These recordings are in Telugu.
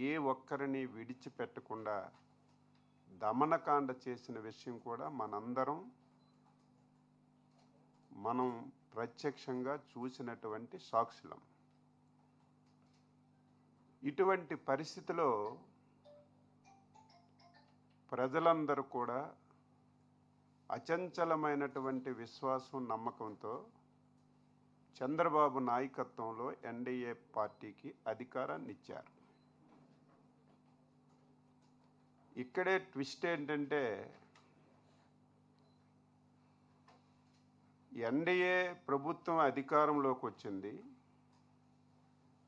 ఏ ఒక్కరిని విడిచిపెట్టకుండా దమనకాండ చేసిన విషయం కూడా మనం ప్రత్యక్షంగా చూసినటువంటి సాక్షులం. ఇటువంటి పరిస్థితిలో ప్రజలందరూ కూడా అచంచలమైనటువంటి విశ్వాసం, నమ్మకంతో చంద్రబాబు నాయకత్వంలో ఎన్డీఏ పార్టీకి అధికారాన్ని ఇచ్చారు. ఇక్కడే ట్విస్ట్ ఏంటంటే, ఎన్డీఏ ప్రభుత్వం అధికారంలోకి వచ్చింది,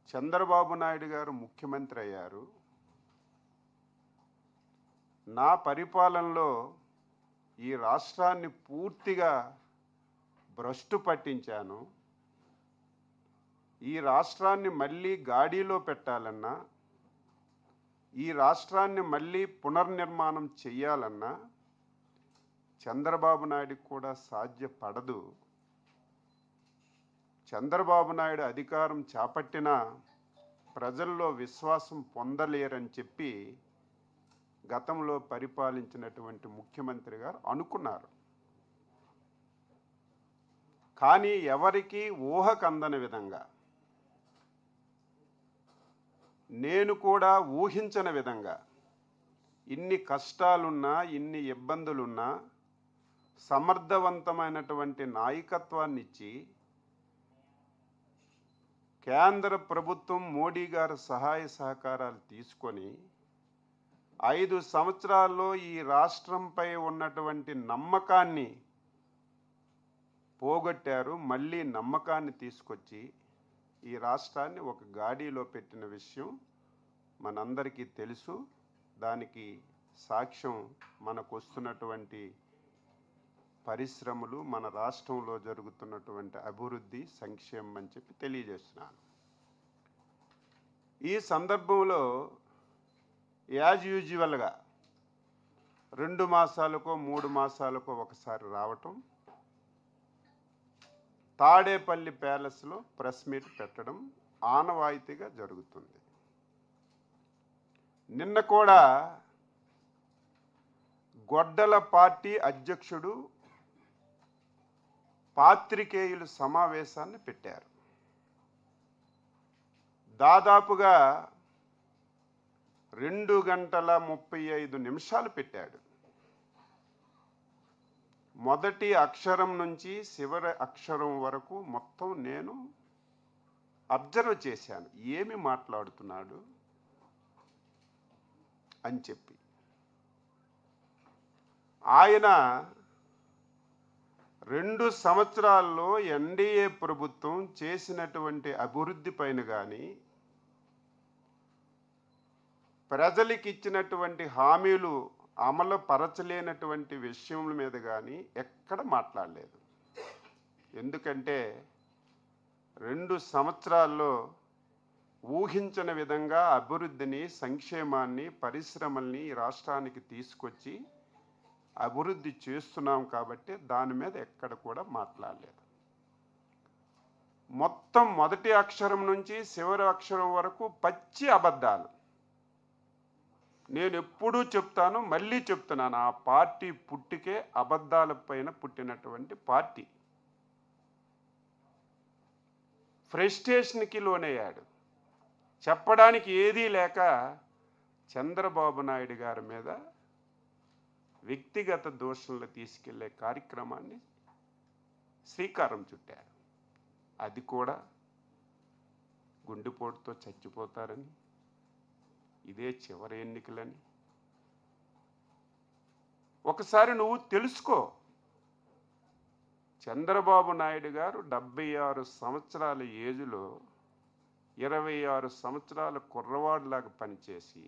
చంద్రబాబు నాయుడు గారు ముఖ్యమంత్రి అయ్యారు. నా పరిపాలనలో ఈ రాష్ట్రాన్ని పూర్తిగా భ్రష్టు పట్టించాను, ఈ రాష్ట్రాన్ని మళ్ళీ గాడిలో పెట్టాలన్నా, ఈ రాష్ట్రాన్ని మళ్ళీ పునర్నిర్మాణం చెయ్యాలన్నా చంద్రబాబు నాయుడికి కూడా సాధ్యపడదు. చంద్రబాబు నాయుడు అధికారం చేపట్టినా ప్రజల్లో విశ్వాసం పొందలేరని చెప్పి గతంలో పరిపాలించినటువంటి ముఖ్యమంత్రి గారు అనుకున్నారు. కానీ ఎవరికి ఊహకందని విధంగా, నేను కూడా ఊహించని విధంగా ఇన్ని కష్టాలున్నా, ఇన్ని ఇబ్బందులున్నా సమర్థవంతమైనటువంటి నాయకత్వాన్ని ఇచ్చి కేంద్ర ప్రభుత్వం మోడీ గారి సహాయ సహకారాలు తీసుకొని 5 సంవత్సరాల్లో ఈ రాష్ట్రంపై ఉన్నటువంటి నమ్మకాన్ని పోగొట్టారు. మళ్ళీ నమ్మకాన్ని తీసుకొచ్చి ఈ రాష్ట్రాన్ని ఒక గాడిలో పెట్టిన విషయం మనందరికీ తెలుసు. దానికి సాక్ష్యం మనకు వస్తున్నటువంటి పరిశ్రమలు, మన రాష్ట్రంలో జరుగుతున్నటువంటి అభివృద్ధి, సంక్షేమం అని చెప్పి తెలియజేస్తున్నాను. ఈ సందర్భంలో యాజ్ యూజువల్గా 2 మాసాలకో 3 మాసాలకో ఒకసారి రావటం, తాడేపల్లి ప్యాలెస్లో ప్రెస్ మీట్ పెట్టడం ఆనవాయితీగా జరుగుతుంది. నిన్న కూడా గొడ్డల పార్టీ అధ్యక్షుడు పాత్రికేయుల సమావేశాన్ని పెట్టారు. దాదాపుగా 2 గంటల 35 నిమిషాలు పెట్టాడు. మొదటి అక్షరం నుంచి చివరి అక్షరం వరకు మొత్తం నేను అబ్జర్వ్ చేశాను, ఏమి మాట్లాడుతున్నాడు అని చెప్పి. ఆయన 2 సంవత్సరాల్లో ఎన్డీఏ ప్రభుత్వం చేసినటువంటి అభివృద్ధి పైన కానీ, ప్రజలకు ఇచ్చినటువంటి హామీలు అమలు పరచలేనటువంటి విషయముల మీద కానీ ఎక్కడ మాట్లాడలేదు. ఎందుకంటే 2 సంవత్సరాల్లో ఊహించని విధంగా అభివృద్ధిని, సంక్షేమాన్ని, పరిశ్రమల్ని ఈ రాష్ట్రానికి తీసుకొచ్చి అభివృద్ధి చేస్తున్నాం కాబట్టి దాని మీద ఎక్కడ కూడా మాట్లాడలేదు. మొత్తం మొదటి అక్షరం నుంచి చివరి అక్షరం వరకు పచ్చి అబద్ధాలు. నేను ఎప్పుడూ చెప్తాను, మళ్ళీ చెప్తున్నాను, ఆ పార్టీ పుట్టికే అబద్ధాల పైన పుట్టినటువంటి పార్టీ. ఫ్రస్ట్రేషన్కి లోనయ్యాడు. చెప్పడానికి ఏదీ లేక చంద్రబాబు నాయుడు గారి మీద వ్యక్తిగత దోషణలు తీసుకెళ్లే కార్యక్రమాన్ని శ్రీకారం చుట్టారు. అది కూడా గుండెపోటుతో చచ్చిపోతారని, ఇదే చివరి ఎన్నికలని. ఒకసారి నువ్వు తెలుసుకో, చంద్రబాబు నాయుడు గారు 76 సంవత్సరాల ఏజ్లో 26 సంవత్సరాల కుర్రవాడిలాగా పనిచేసి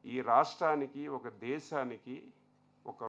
ఈ రాష్ట్రానికి, ఒక దేశానికి